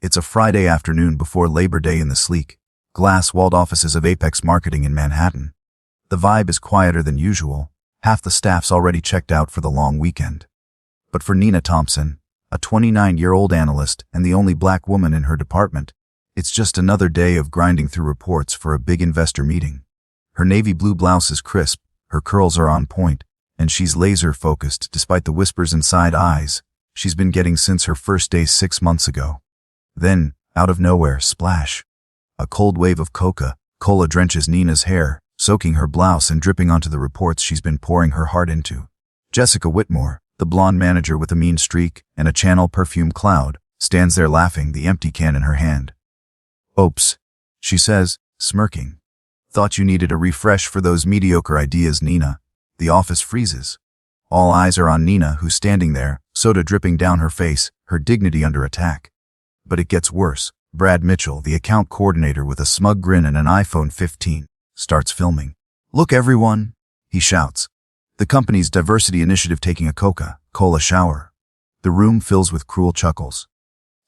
It's a Friday afternoon before Labor Day in the sleek, glass-walled offices of Apex Marketing in Manhattan. The vibe is quieter than usual. Half the staff's already checked out for the long weekend. But for Nina Thompson, a 29-year-old analyst and the only black woman in her department, it's just another day of grinding through reports for a big investor meeting. Her navy blue blouse is crisp, her curls are on point, and she's laser-focused despite the whispers inside eyes she's been getting since her first day 6 months ago. Then, out of nowhere, splash. A cold wave of Coca-Cola drenches Nina's hair, soaking her blouse and dripping onto the reports she's been pouring her heart into. Jessica Whitmore, the blonde manager with a mean streak and a Chanel perfume cloud, stands there laughing, the empty can in her hand. "Oops," she says, smirking. "Thought you needed a refresh for those mediocre ideas, Nina." The office freezes. All eyes are on Nina, who's standing there, soda dripping down her face, her dignity under attack. But it gets worse. Brad Mitchell, the account coordinator with a smug grin and an iPhone 15, starts filming. "Look, everyone," he shouts. The company's diversity initiative taking a Coca-Cola shower. The room fills with cruel chuckles.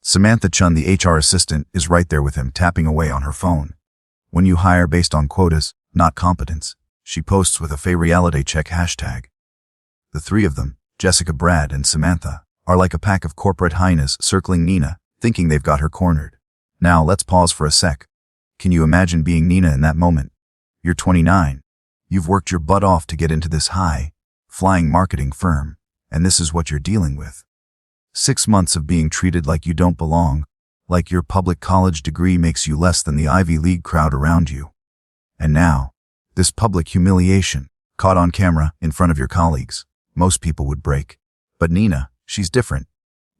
Samantha Chun, the HR assistant, is right there with him, tapping away on her phone. "When you hire based on quotas, not competence," she posts with a fake reality check hashtag. The three of them, Jessica, Brad, and Samantha, are like a pack of corporate hyenas circling Nina, thinking they've got her cornered. Now let's pause for a sec. Can you imagine being Nina in that moment? You're 29. You've worked your butt off to get into this high-flying marketing firm, and this is what you're dealing with. 6 months of being treated like you don't belong, like your public college degree makes you less than the Ivy League crowd around you. And now, this public humiliation, caught on camera in front of your colleagues. Most people would break. But Nina, she's different.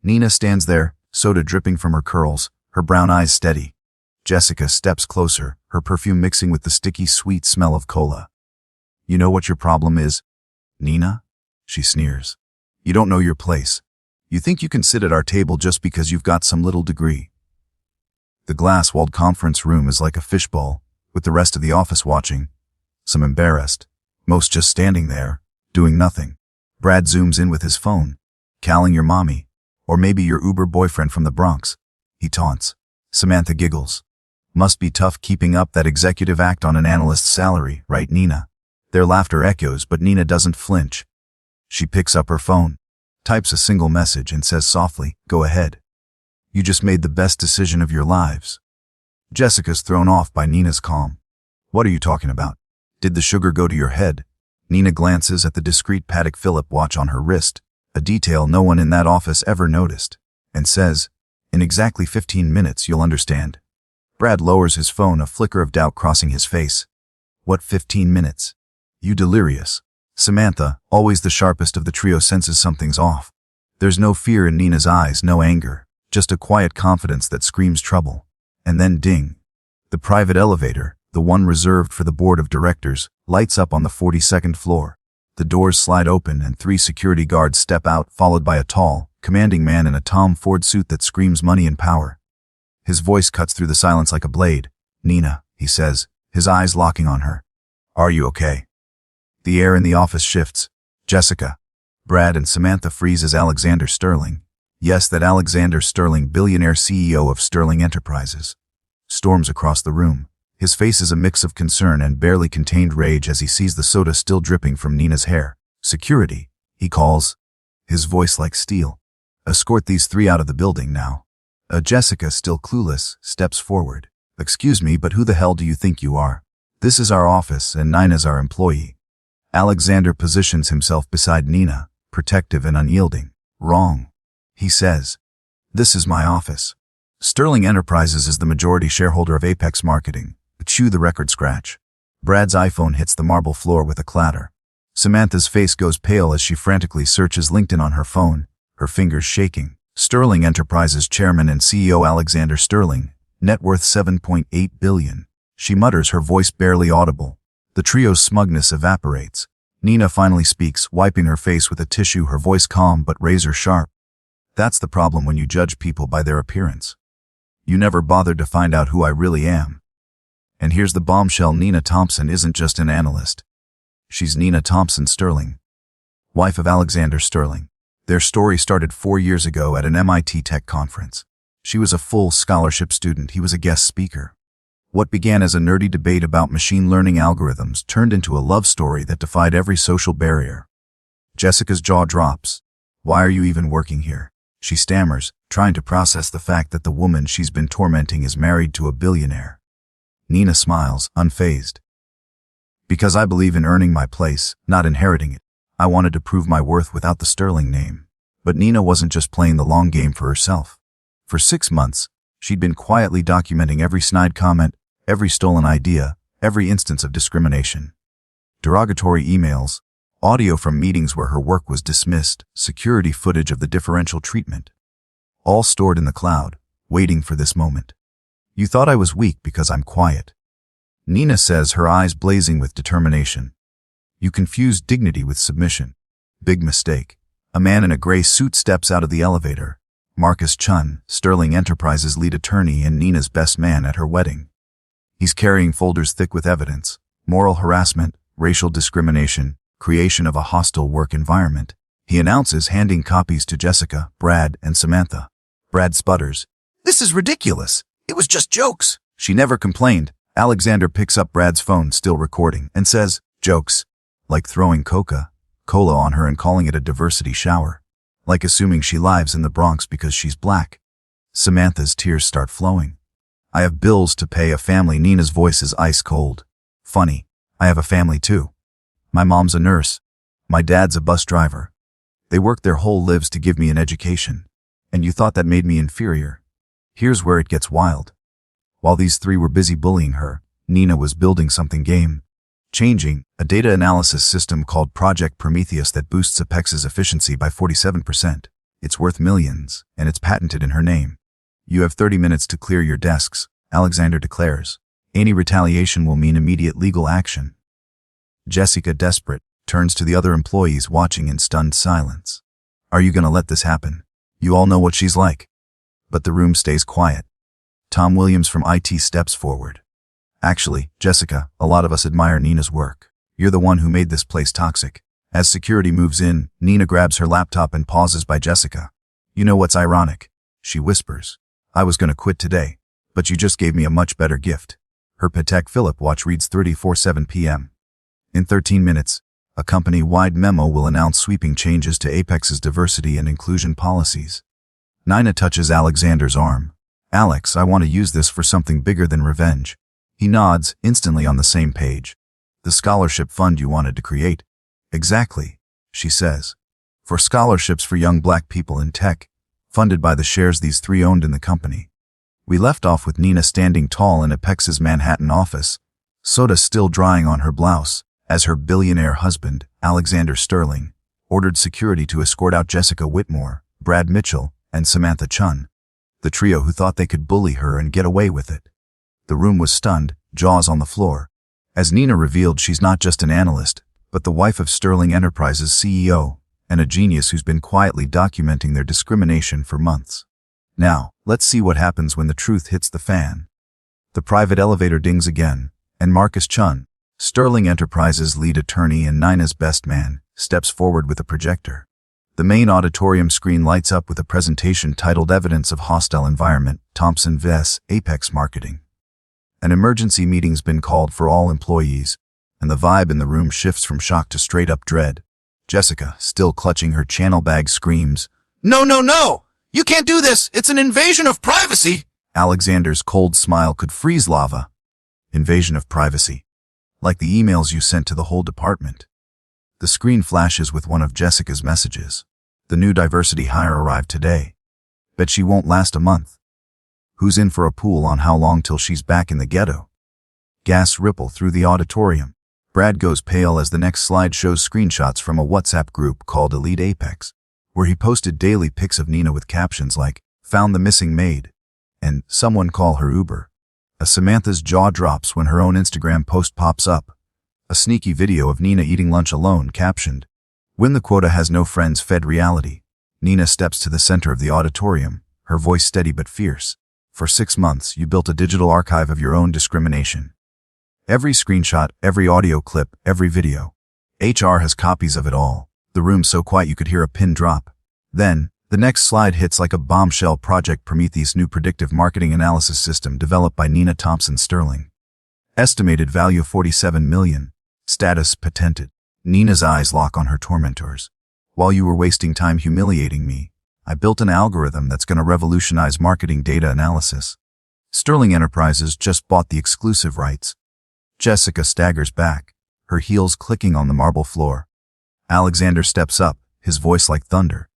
Nina stands there, soda dripping from her curls, her brown eyes steady. Jessica steps closer, her perfume mixing with the sticky, sweet smell of cola. "You know what your problem is, Nina?" she sneers. "You don't know your place. You think you can sit at our table just because you've got some little degree." The glass-walled conference room is like a fishbowl, with the rest of the office watching. Some embarrassed, most just standing there, doing nothing. Brad zooms in with his phone. "Calling your mommy. Or maybe your Uber boyfriend from the Bronx," he taunts. Samantha giggles. "Must be tough keeping up that executive act on an analyst's salary, right, Nina?" Their laughter echoes, but Nina doesn't flinch. She picks up her phone, types a single message, and says softly, "Go ahead. You just made the best decision of your lives." Jessica's thrown off by Nina's calm. "What are you talking about? Did the sugar go to your head?" Nina glances at the discreet Patek Philippe watch on her wrist, a detail no one in that office ever noticed, and says, "In exactly 15 minutes you'll understand." Brad lowers his phone, a flicker of doubt crossing his face. "What 15 minutes? You delirious?" Samantha, always the sharpest of the trio, senses something's off. There's no fear in Nina's eyes, no anger, just a quiet confidence that screams trouble. And then ding. The private elevator, the one reserved for the board of directors, lights up on the 42nd floor. The doors slide open and 3 security guards step out, followed by a tall, commanding man in a Tom Ford suit that screams money and power. His voice cuts through the silence like a blade. "Nina," he says, his eyes locking on her. "Are you okay?" The air in the office shifts. Jessica, Brad, and Samantha freeze as Alexander Sterling, yes, that Alexander Sterling, billionaire CEO of Sterling Enterprises, storms across the room. His face is a mix of concern and barely contained rage as he sees the soda still dripping from Nina's hair. "Security," he calls, his voice like steel. "Escort these 3 out of the building now." Jessica, still clueless, steps forward. "Excuse me, but who the hell do you think you are? This is our office and Nina's our employee." Alexander positions himself beside Nina, protective and unyielding. "Wrong," he says. "This is my office. Sterling Enterprises is the majority shareholder of Apex Marketing." Chew the record scratch. Brad's iPhone hits the marble floor with a clatter. Samantha's face goes pale as she frantically searches LinkedIn on her phone, her fingers shaking. Sterling Enterprises chairman and CEO Alexander Sterling, net worth $7.8 billion. She mutters, her voice barely audible. The trio's smugness evaporates. Nina finally speaks, wiping her face with a tissue, her voice calm but razor sharp. "That's the problem when you judge people by their appearance. You never bothered to find out who I really am." And here's the bombshell: Nina Thompson isn't just an analyst. She's Nina Thompson Sterling, wife of Alexander Sterling. Their story started 4 years ago at an MIT tech conference. She was a full scholarship student. He was a guest speaker. What began as a nerdy debate about machine learning algorithms turned into a love story that defied every social barrier. Jessica's jaw drops. "Why are you even working here?" she stammers, trying to process the fact that the woman she's been tormenting is married to a billionaire. Nina smiles, unfazed. "Because I believe in earning my place, not inheriting it. I wanted to prove my worth without the sterling name." But Nina wasn't just playing the long game for herself. For 6 months, she'd been quietly documenting every snide comment, every stolen idea, every instance of discrimination. Derogatory emails, audio from meetings where her work was dismissed, security footage of the differential treatment. All stored in the cloud, waiting for this moment. "You thought I was weak because I'm quiet," Nina says, her eyes blazing with determination. "You confused dignity with submission. Big mistake." A man in a gray suit steps out of the elevator. Marcus Chun, Sterling Enterprises lead attorney and Nina's best man at her wedding. He's carrying folders thick with evidence: moral harassment, racial discrimination, creation of a hostile work environment. He announces, handing copies to Jessica, Brad, and Samantha. Brad sputters. "This is ridiculous. It was just jokes." She never complained. Alexander picks up Brad's phone, still recording, and says, "Jokes. Like throwing Coca-Cola on her and calling it a diversity shower. Like assuming she lives in the Bronx because she's black." Samantha's tears start flowing. "I have bills to pay, a family." Nina's voice is ice cold. "Funny. I have a family too. My mom's a nurse. My dad's a bus driver. They worked their whole lives to give me an education. And you thought that made me inferior?" Here's where it gets wild. While these three were busy bullying her, Nina was building something game-changing, a data analysis system called Project Prometheus that boosts Apex's efficiency by 47%. It's worth millions, and it's patented in her name. "You have 30 minutes to clear your desks," Alexander declares. "Any retaliation will mean immediate legal action." Jessica, desperate, turns to the other employees watching in stunned silence. "Are you going to let this happen? You all know what she's like." But the room stays quiet. Tom Williams from IT steps forward. "Actually, Jessica, a lot of us admire Nina's work. You're the one who made this place toxic." As security moves in, Nina grabs her laptop and pauses by Jessica. "You know what's ironic?" she whispers. "I was going to quit today, but you just gave me a much better gift." Her Patek Philippe watch reads 34:07 p.m. In 13 minutes, a company-wide memo will announce sweeping changes to Apex's diversity and inclusion policies. Nina touches Alexander's arm. "Alex, I want to use this for something bigger than revenge." He nods, instantly on the same page. "The scholarship fund you wanted to create." "Exactly," she says. "For scholarships for young black people in tech, funded by the shares these three owned in the company." We left off with Nina standing tall in Apex's Manhattan office, soda still drying on her blouse, as her billionaire husband, Alexander Sterling, ordered security to escort out Jessica Whitmore, Brad Mitchell, and Samantha Chun, the trio who thought they could bully her and get away with it. The room was stunned, jaws on the floor, as Nina revealed she's not just an analyst, but the wife of Sterling Enterprises CEO, and a genius who's been quietly documenting their discrimination for months. Now, let's see what happens when the truth hits the fan. The private elevator dings again, and Marcus Chun, Sterling Enterprises lead attorney and Nina's best man, steps forward with a projector. The main auditorium screen lights up with a presentation titled "Evidence of Hostile Environment, Thompson vs. Apex Marketing." An emergency meeting's been called for all employees, and the vibe in the room shifts from shock to straight-up dread. Jessica, still clutching her channel bag, screams, "No, no, no! You can't do this! It's an invasion of privacy!" Alexander's cold smile could freeze lava. Invasion of privacy. Like the emails you sent to the whole department. The screen flashes with one of Jessica's messages. "The new diversity hire arrived today. Bet she won't last a month. Who's in for a pool on how long till she's back in the ghetto?" Gasps ripple through the auditorium. Brad goes pale as the next slide shows screenshots from a WhatsApp group called Elite Apex, where he posted daily pics of Nina with captions like, "Found the missing maid," and "Someone call her Uber." Samantha's jaw drops when her own Instagram post pops up. A sneaky video of Nina eating lunch alone, captioned, "When the quota has no friends, fed reality." Nina steps to the center of the auditorium, her voice steady but fierce. "For 6 months, you built a digital archive of your own discrimination. Every screenshot, every audio clip, every video. HR has copies of it all." The room so quiet you could hear a pin drop. Then The next slide hits like a bombshell. Project Prometheus, new predictive marketing analysis system developed by Nina Thompson Sterling. Estimated value $47 million. Status patented. Nina's eyes lock on her tormentors. While you were wasting time humiliating me, I built an algorithm that's going to revolutionize marketing data analysis. Sterling Enterprises just bought the exclusive rights. Jessica staggers back, her heels clicking on the marble floor. Alexander steps up, his voice like thunder.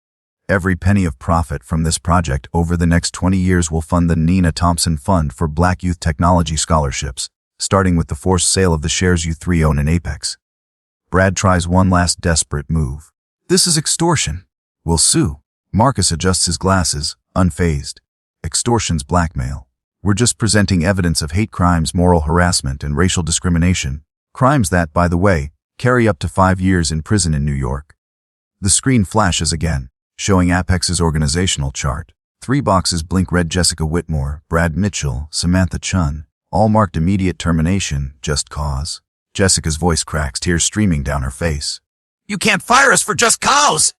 Every penny of profit from this project over the next 20 years will fund the Nina Thompson Fund for Black Youth Technology Scholarships, starting with the forced sale of the shares you three own in Apex. Brad tries one last desperate move. This is extortion. We'll sue. Marcus adjusts his glasses, unfazed. Extortion's blackmail. We're just presenting evidence of hate crimes, moral harassment, and racial discrimination. Crimes that, by the way, carry up to 5 years in prison in New York. The screen flashes again, showing Apex's organizational chart. 3 boxes blink red. Jessica Whitmore, Brad Mitchell, Samantha Chun, all marked immediate termination, just cause. Jessica's voice cracks, tears streaming down her face. You can't fire us for just cause!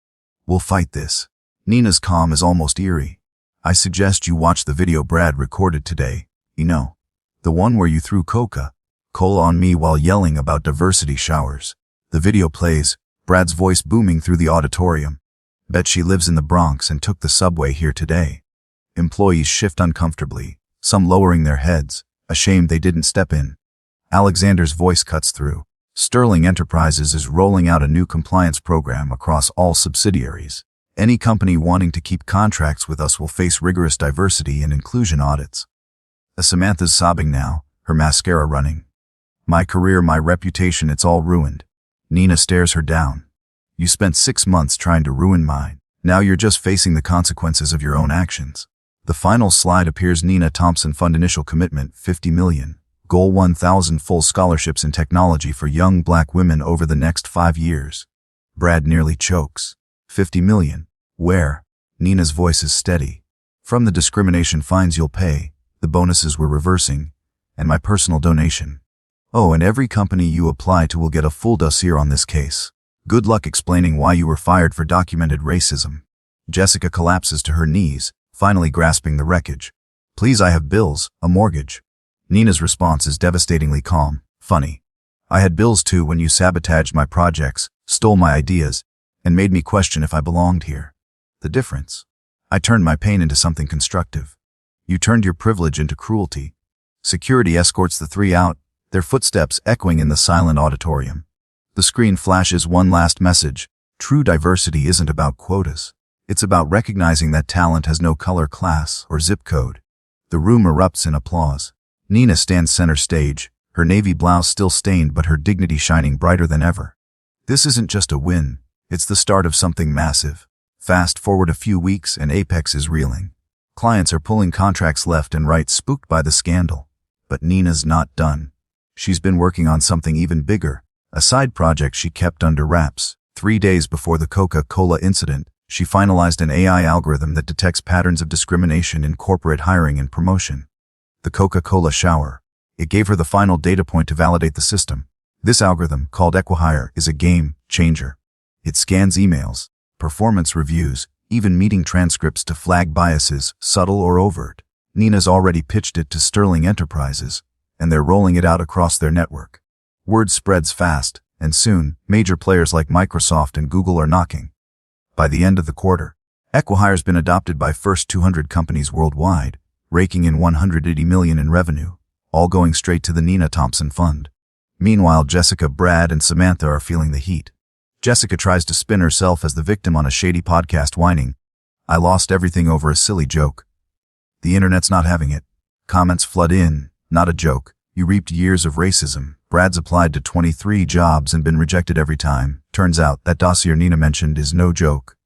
We'll fight this. Nina's calm is almost eerie. I suggest you watch the video Brad recorded today. You know, the one where you threw Coca-Cola on me while yelling about diversity showers. The video plays, Brad's voice booming through the auditorium. Bet she lives in the Bronx and took the subway here today. Employees shift uncomfortably, some lowering their heads, ashamed they didn't step in. Alexander's voice cuts through. Sterling Enterprises is rolling out a new compliance program across all subsidiaries. Any company wanting to keep contracts with us will face rigorous diversity and inclusion audits. Samantha's sobbing now, her mascara running. My career, my reputation, it's all ruined. Nina stares her down. You spent 6 months trying to ruin mine. Now you're just facing the consequences of your own actions. The final slide appears. Nina Thompson Fund initial commitment, $50 million. Goal 1,000 full scholarships in technology for young Black women over the next 5 years. Brad nearly chokes. $50 million. Where? Nina's voice is steady. From the discrimination fines you'll pay, the bonuses we're reversing, and my personal donation. Oh, and every company you apply to will get a full dossier on this case. Good luck explaining why you were fired for documented racism. Jessica collapses to her knees, finally grasping the wreckage. Please, I have bills, a mortgage. Nina's response is devastatingly calm. Funny. I had bills too when you sabotaged my projects, stole my ideas, and made me question if I belonged here. The difference? I turned my pain into something constructive. You turned your privilege into cruelty. Security escorts the three out, their footsteps echoing in the silent auditorium. The screen flashes one last message. True diversity isn't about quotas. It's about recognizing that talent has no color, class, or zip code. The room erupts in applause. Nina stands center stage, her navy blouse still stained but her dignity shining brighter than ever. This isn't just a win, it's the start of something massive. Fast forward a few weeks and Apex is reeling. Clients are pulling contracts left and right, spooked by the scandal. But Nina's not done. She's been working on something even bigger, a side project she kept under wraps. 3 days before the Coca-Cola incident, she finalized an AI algorithm that detects patterns of discrimination in corporate hiring and promotion. The Coca-Cola shower. It gave her the final data point to validate the system. This algorithm, called explicit, is a game changer. It scans emails, performance reviews, even meeting transcripts to flag biases, subtle or overt. Nina's already pitched it to Sterling Enterprises, and they're rolling it out across their network. Word spreads fast, and soon, major players like Microsoft and Google are knocking. By the end of the quarter, explicit's been adopted by first 200 companies worldwide, raking in $180 million in revenue, all going straight to the Nina Thompson Fund. Meanwhile, Jessica, Brad, and Samantha are feeling the heat. Jessica tries to spin herself as the victim on a shady podcast, whining, I lost everything over a silly joke. The internet's not having it. Comments flood in, not a joke. You reaped years of racism. Brad's applied to 23 jobs and been rejected every time. Turns out that dossier Nina mentioned is no joke.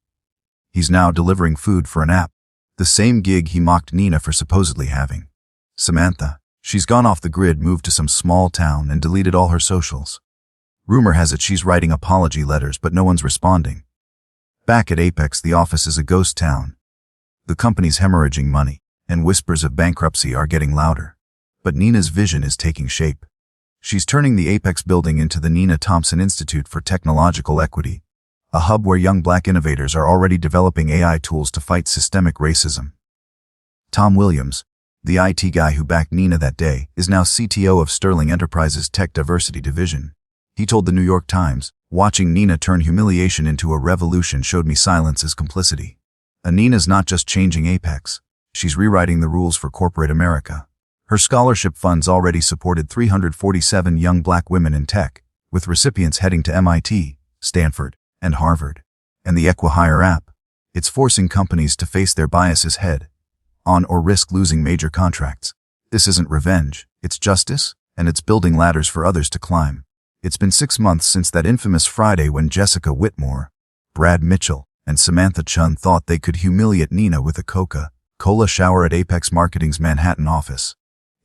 He's now delivering food for an app. The same gig he mocked Nina for supposedly having. Samantha, she's gone off the grid, moved to some small town, and deleted all her socials. Rumor has it she's writing apology letters, but no one's responding. Back at Apex, the office is a ghost town. The company's hemorrhaging money, and whispers of bankruptcy are getting louder. But Nina's vision is taking shape. She's turning the Apex building into the Nina Thompson Institute for Technological Equity, a hub where young black innovators are already developing AI tools to fight systemic racism. Tom Williams, the IT guy who backed Nina that day, is now CTO of Sterling Enterprises' Tech Diversity Division. He told the New York Times, "Watching Nina turn humiliation into a revolution showed me silence as complicity. Nina's not just changing Apex. She's rewriting the rules for corporate America." Her scholarship funds already supported 347 young black women in tech, with recipients heading to MIT, Stanford, and Harvard. And the explicit app, it's forcing companies to face their biases head on or risk losing major contracts. This isn't revenge, it's justice, and it's building ladders for others to climb. It's been 6 months since that infamous Friday when Jessica Whitmore, Brad Mitchell, and Samantha Chun thought they could humiliate Nina with a Coca-Cola shower at Apex Marketing's Manhattan office.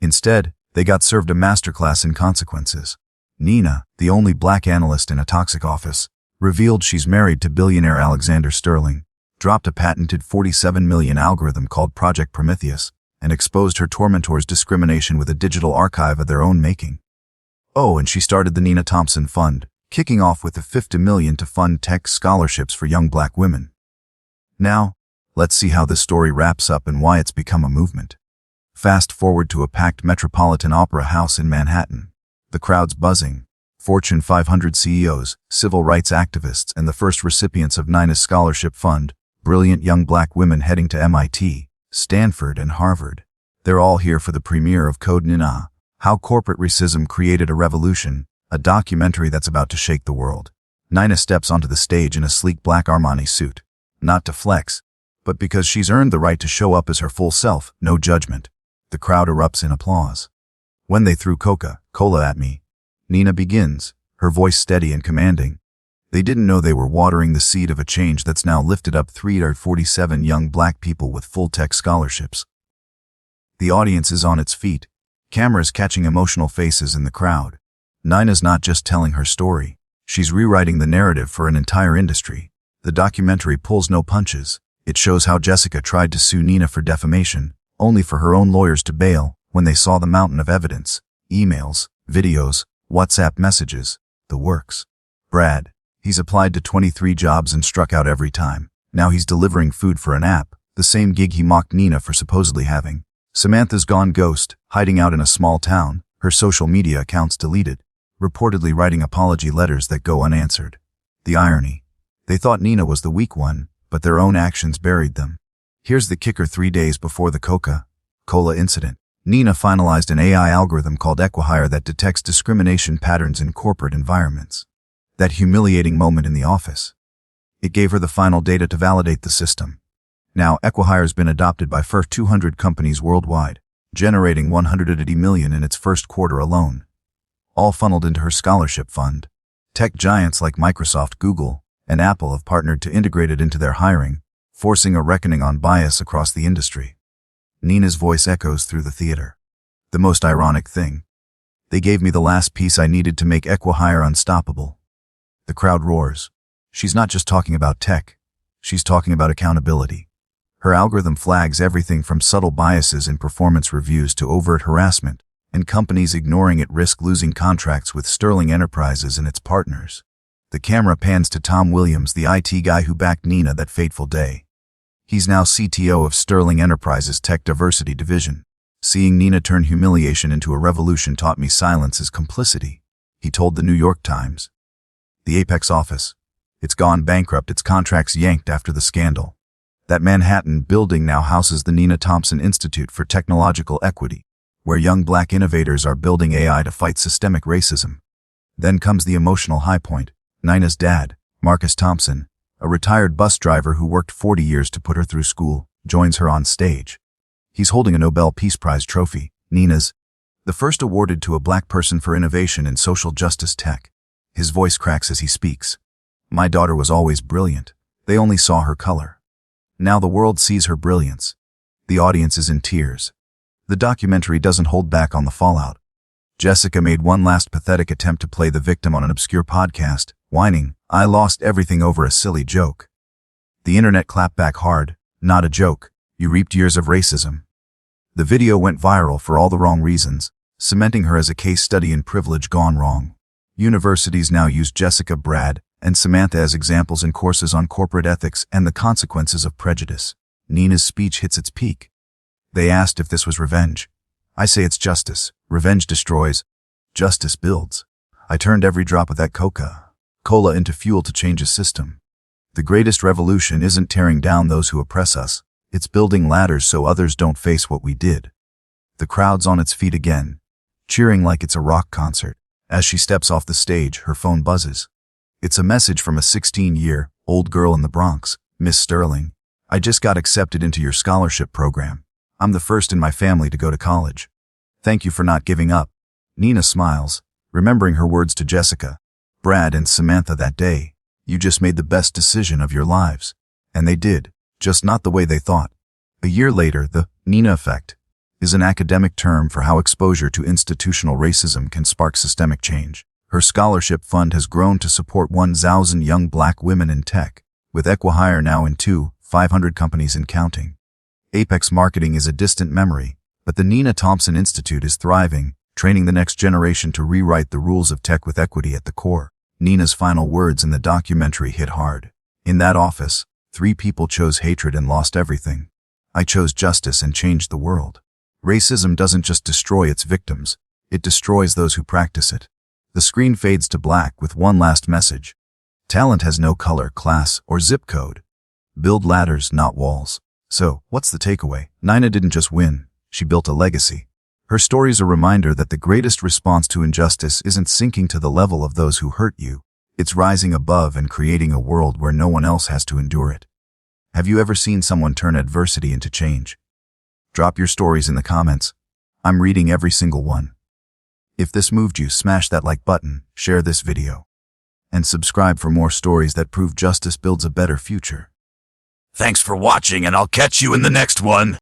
Instead, they got served a masterclass in consequences. Nina, the only black analyst in a toxic office, revealed she's married to billionaire Alexander Sterling, dropped a patented $47 million algorithm called Project Prometheus, and exposed her tormentors' discrimination with a digital archive of their own making. Oh, and she started the Nina Thompson Fund, kicking off with the $50 million to fund tech scholarships for young black women. Now, let's see how this story wraps up and why it's become a movement. Fast forward to a packed Metropolitan Opera House in Manhattan. The crowd's buzzing. Fortune 500 CEOs, civil rights activists, and the first recipients of Nina's scholarship fund, brilliant young black women heading to MIT, Stanford, and Harvard. They're all here for the premiere of Code Nina, How Corporate Racism Created a Revolution, a documentary that's about to shake the world. Nina steps onto the stage in a sleek black Armani suit, not to flex, but because she's earned the right to show up as her full self, no judgment. The crowd erupts in applause. "When they threw Coca-Cola at me," Nina begins, her voice steady and commanding. "They didn't know they were watering the seed of a change that's now lifted up 347 young black people with full tech scholarships." The audience is on its feet, cameras catching emotional faces in the crowd. Nina's not just telling her story, she's rewriting the narrative for an entire industry. The documentary pulls no punches. It shows how Jessica tried to sue Nina for defamation, only for her own lawyers to bail when they saw the mountain of evidence, emails, videos, WhatsApp messages, the works. Brad, he's applied to 23 jobs and struck out every time. Now he's delivering food for an app, the same gig he mocked Nina for supposedly having. Samantha's gone ghost, hiding out in a small town, her social media accounts deleted, reportedly writing apology letters that go unanswered. The irony. They thought Nina was the weak one, but their own actions buried them. Here's the kicker: 3 days before the Coca-Cola incident, Nina finalized an AI algorithm called explicit that detects discrimination patterns in corporate environments. That humiliating moment in the office. It gave her the final data to validate the system. Now, explicit's been adopted by 200 companies worldwide, generating $180 million in its first quarter alone. All funneled into her scholarship fund. Tech giants like Microsoft, Google, and Apple have partnered to integrate it into their hiring, forcing a reckoning on bias across the industry. Nina's voice echoes through the theater. The most ironic thing. They gave me the last piece I needed to make explicit unstoppable. The crowd roars. She's not just talking about tech. She's talking about accountability. Her algorithm flags everything from subtle biases in performance reviews to overt harassment, and companies ignoring it risk losing contracts with Sterling Enterprises and its partners. The camera pans to Tom Williams, the IT guy who backed Nina that fateful day. He's now CTO of Sterling Enterprises' Tech Diversity Division. "Seeing Nina turn humiliation into a revolution taught me silence is complicity," he told the New York Times. The Apex office. It's gone bankrupt, its contracts yanked after the scandal. That Manhattan building now houses the Nina Thompson Institute for Technological Equity, where young black innovators are building AI to fight systemic racism. Then comes the emotional high point. Nina's dad, Marcus Thompson, a retired bus driver who worked 40 years to put her through school, joins her on stage. He's holding a Nobel Peace Prize trophy, Nina's, the first awarded to a black person for innovation in social justice tech. His voice cracks as he speaks. "My daughter was always brilliant. They only saw her color. Now the world sees her brilliance." The audience is in tears. The documentary doesn't hold back on the fallout. Jessica made one last pathetic attempt to play the victim on an obscure podcast, whining, "I lost everything over a silly joke." The internet clapped back hard. "Not a joke. You reaped years of racism." The video went viral for all the wrong reasons, cementing her as a case study in privilege gone wrong. Universities now use Jessica, Brad, and Samantha as examples in courses on corporate ethics and the consequences of prejudice. Nina's speech hits its peak. They asked if this was revenge. I say it's justice. Revenge destroys. Justice builds. I turned every drop of that Coca-Cola into fuel to change a system. The greatest revolution isn't tearing down those who oppress us. It's building ladders so others don't face what we did. The crowd's on its feet again, cheering like it's a rock concert. As she steps off the stage, her phone buzzes. It's a message from a 16-year-old girl in the Bronx. Miss Sterling, I just got accepted into your scholarship program. I'm the first in my family to go to college. Thank you for not giving up. Nina smiles, remembering her words to Jessica, Brad, and Samantha that day. You just made the best decision of your lives. And they did, just not the way they thought. A year later, the Nina effect is an academic term for how exposure to institutional racism can spark systemic change. Her scholarship fund has grown to support 1,000 young black women in tech, with Equihire now in 500 companies and counting. Apex marketing is a distant memory, but the Nina Thompson Institute is thriving, training the next generation to rewrite the rules of tech with equity at the core. Nina's final words in the documentary hit hard. In that office, 3 people chose hatred and lost everything. I chose justice and changed the world. Racism doesn't just destroy its victims, it destroys those who practice it. The screen fades to black with one last message. Talent has no color, class, or zip code. Build ladders, not walls. So, what's the takeaway? Nina didn't just win, she built a legacy. Her story's a reminder that the greatest response to injustice isn't sinking to the level of those who hurt you. It's rising above and creating a world where no one else has to endure it. Have you ever seen someone turn adversity into change? Drop your stories in the comments. I'm reading every single one. If this moved you, smash that like button, share this video, and subscribe for more stories that prove justice builds a better future. Thanks for watching, and I'll catch you in the next one.